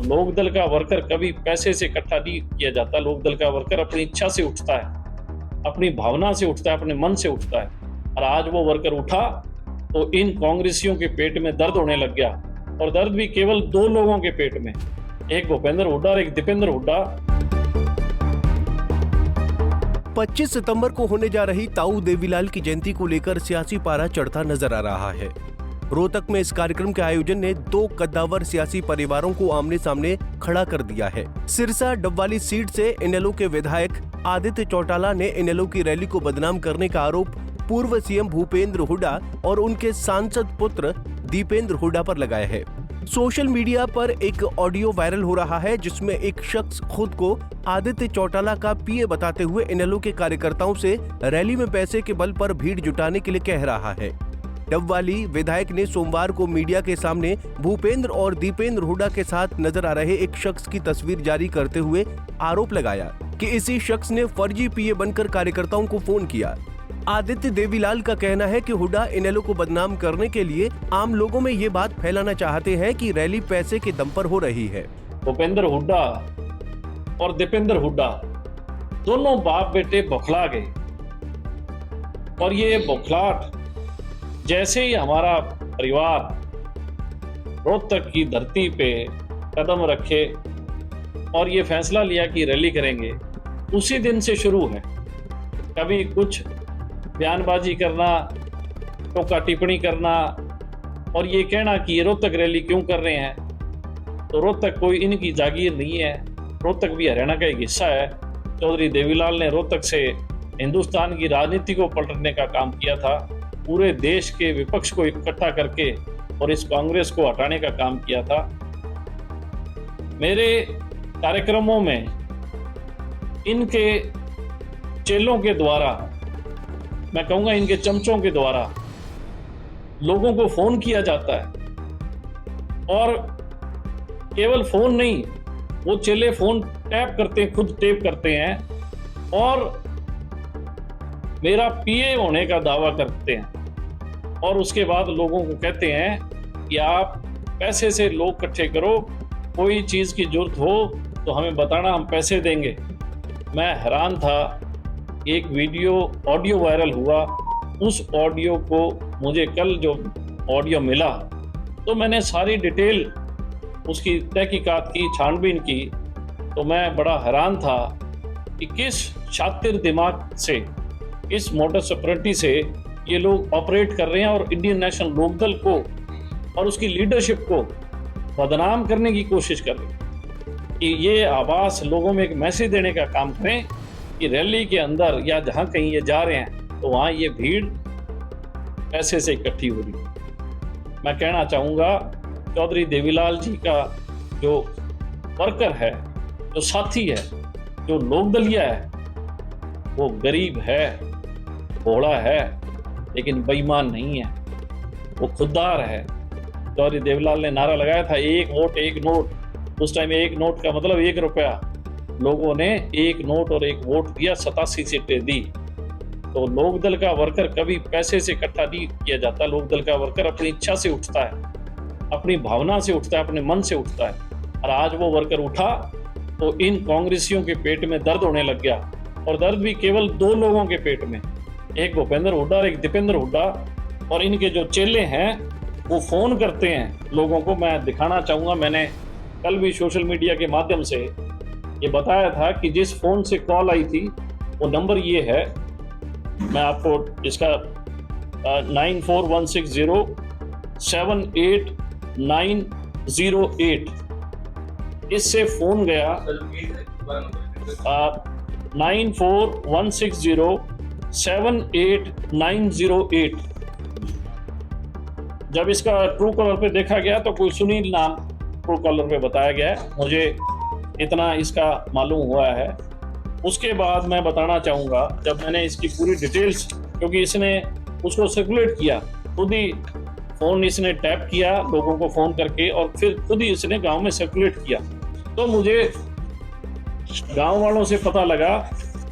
लोक दल का वर्कर कभी पैसे से इकट्ठा नहीं किया जाता। लोक दल का वर्कर अपनी इच्छा से उठता है, अपनी भावना से उठता है, अपने मन से उठता है। और आज वो वर्कर उठा तो इन कांग्रेसियों के पेट में दर्द होने लग गया, और दर्द भी केवल दो लोगों के पेट में, एक भूपेंद्र हुड्डा और एक दीपेंद्र हुड्डा। 25 सितंबर को होने जा रही ताऊ देवीलाल की जयंती को लेकर सियासी पारा चढ़ता नजर आ रहा है। रोहतक में इस कार्यक्रम के आयोजन ने दो कद्दावर सियासी परिवारों को आमने सामने खड़ा कर दिया है। सिरसा डबवाली सीट से इनेलो के विधायक आदित्य चौटाला ने इनेलो की रैली को बदनाम करने का आरोप पूर्व सीएम भूपेंद्र हुड्डा और उनके सांसद पुत्र दीपेंद्र हुड्डा पर लगाया है। सोशल मीडिया पर एक ऑडियो वायरल हो रहा है जिसमें एक शख्स खुद को आदित्य चौटाला का पीए बताते हुए इनेलो के कार्यकर्ताओं से रैली में पैसे के बल पर भीड़ जुटाने के लिए कह रहा है। डबवाली विधायक ने सोमवार को मीडिया के सामने भूपेंद्र और दीपेंद्र हुड्डा के साथ नजर आ रहे एक शख्स की तस्वीर जारी करते हुए आरोप लगाया कि इसी शख्स ने फर्जी पीए बनकर कार्यकर्ताओं को फोन किया। आदित्य देवीलाल का कहना है कि हुड्डा इनेलो को बदनाम करने के लिए आम लोगों में ये बात फैलाना चाहते हैं कि रैली पैसे के दम पर हो रही है। भूपेंद्र हुड्डा और दीपेंद्र हुड्डा दोनों बाप बेटे बौखला गए, और ये बौखलाहट जैसे ही हमारा परिवार रोहतक की धरती पे कदम रखे और ये फैसला लिया कि रैली करेंगे, उसी दिन से शुरू है। कभी कुछ बयानबाजी करना, टोका टिप्पणी करना और ये कहना कि ये रोहतक रैली क्यों कर रहे हैं। तो रोहतक कोई इनकी जागीर नहीं है, रोहतक भी हरियाणा का एक हिस्सा है। चौधरी देवीलाल ने रोहतक से हिंदुस्तान की राजनीति को पलटने का काम किया था, पूरे देश के विपक्ष को इकट्ठा करके और इस कांग्रेस को हटाने का काम किया था। मेरे कार्यक्रमों में इनके चेलों के द्वारा, मैं कहूँगा इनके चमचों के द्वारा लोगों को फोन किया जाता है, और केवल फोन नहीं, वो चेले फोन टैप करते हैं, खुद टैप करते हैं और मेरा पीए होने का दावा करते हैं, और उसके बाद लोगों को कहते हैं कि आप पैसे से लोग इकट्ठे करो, कोई चीज़ की जरूरत हो तो हमें बताना, हम पैसे देंगे। मैं हैरान था, एक ऑडियो वायरल हुआ, उस ऑडियो को मुझे कल जो ऑडियो मिला तो मैंने सारी डिटेल उसकी तहकीकात की, छानबीन की, तो मैं बड़ा हैरान था कि किस शातिर दिमाग से, इस मोटस ऑपरेंडी से ये लोग ऑपरेट कर रहे हैं और इंडियन नेशनल लोकदल को और उसकी लीडरशिप को बदनाम करने की कोशिश कर रहे हैं। कि ये आवाज़ लोगों में एक मैसेज देने का काम करें कि रैली के अंदर या जहाँ कहीं ये जा रहे हैं तो वहाँ ये भीड़ पैसे से इकट्ठी हो रही है। मैं कहना चाहूँगा, चौधरी देवीलाल जी का जो वर्कर है, जो साथी है, जो लोकदलिया है, वो गरीब है, भोला है, लेकिन बेईमान नहीं है, वो खुददार है। चौधरी देवीलाल ने नारा लगाया था, एक वोट एक नोट। उस टाइम एक नोट का मतलब 1 रुपया। लोगों ने एक नोट और एक वोट दिया, 87 सीटें दी। तो लोकदल का वर्कर कभी पैसे से इकट्ठा नहीं किया जाता। लोकदल का वर्कर अपनी इच्छा से उठता है, अपनी भावना से उठता है, अपने मन से उठता है। और आज वो वर्कर उठा तो इन कांग्रेसियों के पेट में दर्द होने लग गया, और दर्द भी केवल दो लोगों के पेट में, एक भूपेंद्र हुड्डा और एक दीपेंद्र हुड्डा। और इनके जो चेले हैं वो फ़ोन करते हैं लोगों को। मैं दिखाना चाहूँगा, मैंने कल भी सोशल मीडिया के माध्यम से ये बताया था कि जिस फ़ोन से कॉल आई थी वो नंबर ये है, मैं आपको इसका 9416078908 इससे फ़ोन गया। 9416078908। जब इसका ट्रू कॉलर पे देखा गया तो कोई सुनील नाम ट्रू कॉलर पे बताया गया है, मुझे इतना इसका मालूम हुआ है। उसके बाद मैं बताना चाहूँगा, जब मैंने इसकी पूरी डिटेल्स, क्योंकि इसने उसको सर्कुलेट किया, खुद ही फ़ोन इसने टैप किया लोगों को फ़ोन करके, और फिर खुद ही इसने गांव में सर्कुलेट किया, तो मुझे गांव वालों से पता लगा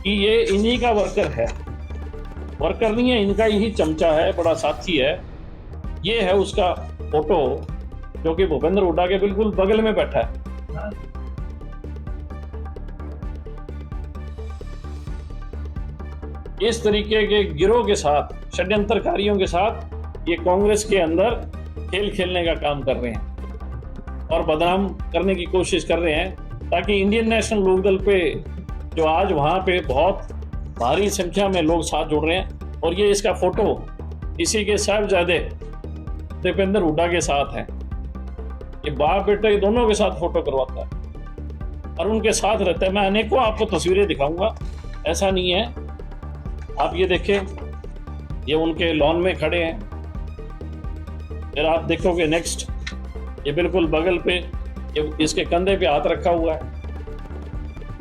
कि ये इन्हीं का वर्कर है। वर्कर नहीं है, इनका यही चमचा है, बड़ा साथी है। ये है उसका फोटो, जो कि भूपेंद्र हुड्डा के बिल्कुल बगल में बैठा है। इस तरीके के गिरोह के साथ, षड्यंत्रकारियों के साथ ये कांग्रेस के अंदर खेल खेलने का काम कर रहे हैं और बदनाम करने की कोशिश कर रहे हैं, ताकि इंडियन नेशनल लोकदल पे जो आज वहां पे बहुत भारी संख्या में लोग साथ जुड़ रहे हैं। और ये इसका फोटो इसी के साहबजादे दीपेंद्र हुड्डा के साथ है। ये बाप बेटे दोनों के साथ फोटो करवाता है और उनके साथ रहता है। मैं अनेकों आपको तस्वीरें दिखाऊंगा, ऐसा नहीं है। आप ये देखें, ये उनके लॉन में खड़े हैं। फिर आप देखोगे नेक्स्ट, ये बिल्कुल बगल पे, ये इसके कंधे पे हाथ रखा हुआ है।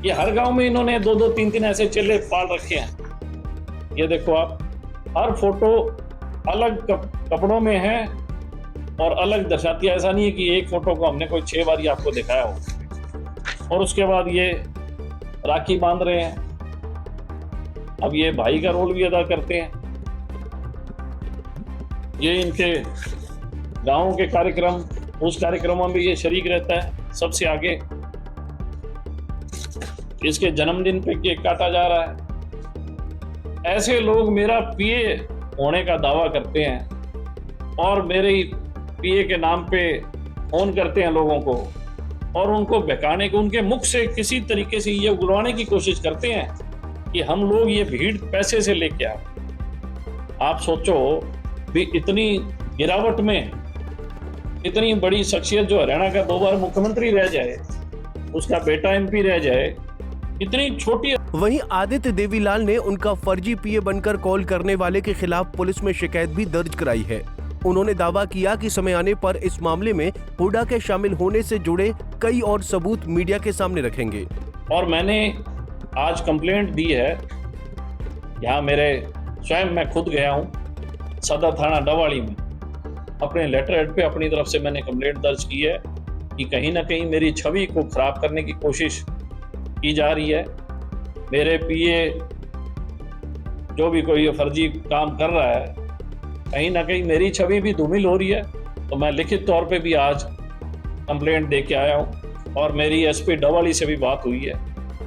ये हर गांव में इन्होंने 2-2, 3-3 ऐसे चेले पाल रखे हैं। ये देखो आप, हर फोटो अलग कपड़ों में है और अलग दर्शाती है। ऐसा नहीं है कि एक फोटो को हमने कोई 6 बार आपको दिखाया हो। और उसके बाद ये राखी बांध रहे हैं। अब ये भाई का रोल भी अदा करते हैं। ये इनके गांव के कार्यक्रम, उस कार्यक्रमों में ये शरीक रहता है सबसे आगे। इसके जन्मदिन पे केक काटा जा रहा है। ऐसे लोग मेरा पीए होने का दावा करते हैं और मेरे ही पीए के नाम पे फोन करते हैं लोगों को और उनको बहकाने को, उनके मुख से किसी तरीके से ये उगलवाने की कोशिश करते हैं कि हम लोग ये भीड़ पैसे से लेके आए। आप सोचो भी, इतनी गिरावट में इतनी बड़ी शख्सियत जो हरियाणा का 2 बार मुख्यमंत्री रह जाए, उसका बेटा एमपी रह जाए, इतनी छोटी। वहीं आदित्य देवीलाल ने उनका फर्जी पीए बनकर कॉल करने वाले के खिलाफ पुलिस में शिकायत भी दर्ज कराई है। उन्होंने दावा किया कि समय आने पर इस मामले में हुड्डा के शामिल होने से जुड़े कई और सबूत मीडिया के सामने रखेंगे। और मैंने आज कंप्लेंट दी है, यहाँ मेरे स्वयं मैं खुद गया हूँ सदर थाना डवाड़ी में, अपने लेटर हेड पे अपनी तरफ से मैंने कंप्लेंट दर्ज की है कि कहीं ना कहीं मेरी छवि को खराब करने की कोशिश की जा रही है। मेरे पीए जो भी कोई फर्जी काम कर रहा है, कहीं ना कहीं मेरी छवि भी धूमिल हो रही है। तो मैं लिखित तौर पे भी आज कंप्लेंट दे के आया हूँ और मेरी एसपी डवाड़ी से भी बात हुई है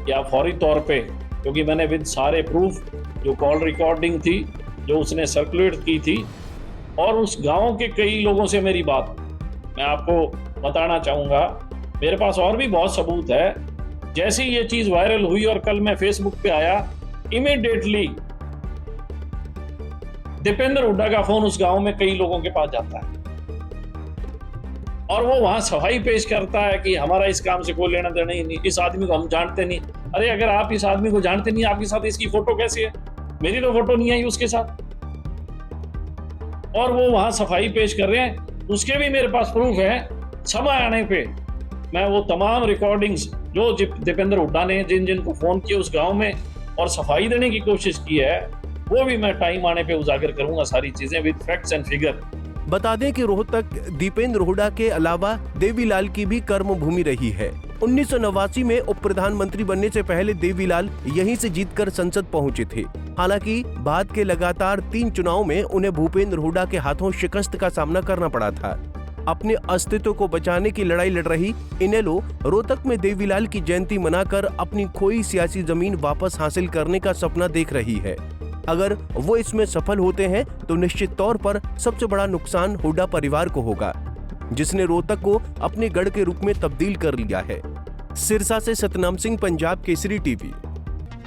कि आप फौरी तौर पे, क्योंकि मैंने विद सारे प्रूफ, जो कॉल रिकॉर्डिंग थी जो उसने सर्कुलेट की थी और उस गांव के कई लोगों से मेरी बात, मैं आपको बताना चाहूँगा। मेरे पास और भी बहुत सबूत है। जैसे ही ये चीज़ वायरल हुई और कल मैं फेसबुक पे आया, इमीडिएटली दीपेंद्र हुड्डा का फोन उस गांव में कई लोगों के पास जाता है और वो वहां सफाई पेश करता है कि हमारा इस काम से कोई लेना देना ही नहीं, इस आदमी को हम जानते नहीं। अरे अगर आप इस आदमी को जानते नहीं, आपके साथ इसकी फोटो कैसे है? मेरी तो फोटो नहीं आई उसके साथ। और वो वहां सफाई पेश कर रहे हैं, उसके भी मेरे पास प्रूफ है। समय आने पे मैं वो तमाम रिकॉर्डिंग्स जो दीपेंद्र हुड्डा ने जिन जिन को फोन किया उस गांव में और सफाई देने की कोशिश की है, वो भी मैं टाइम आने पे उजागर करूंगा सारी चीजें विद फैक्ट्स एंड फिगर। बता दें कि रोहतक दीपेंद्र हुड्डा के अलावा देवीलाल की भी कर्म भूमि रही है। 1989 में उप प्रधानमंत्री बनने से पहले देवीलाल यहीं से जीतकर संसद पहुंचे थे। हालांकि बाद के लगातार 3 चुनाव में उन्हें भूपेंद्र हुड्डा के हाथों शिकस्त का सामना करना पड़ा था। अपने अस्तित्व को बचाने की लड़ाई लड़ रही इनेलो रोहतक में देवीलाल की जयंती मनाकर अपनी खोई सियासी जमीन वापस हासिल करने का सपना देख रही है। अगर वो इसमें सफल होते हैं तो निश्चित तौर पर सबसे बड़ा नुकसान हुड्डा परिवार को होगा, जिसने रोहतक को अपने गढ़ के रूप में तब्दील कर लिया है। सिरसा से सतनाम सिंह, पंजाब केसरी टीवी।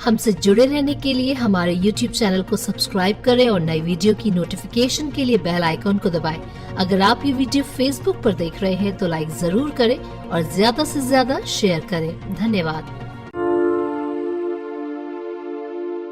हमसे जुड़े रहने के लिए हमारे YouTube चैनल को सब्सक्राइब करें और नई वीडियो की नोटिफिकेशन के लिए बेल आइकॉन को दबाएं। अगर आप ये वीडियो Facebook पर देख रहे हैं तो लाइक जरूर करें और ज्यादा से ज्यादा शेयर करें। धन्यवाद।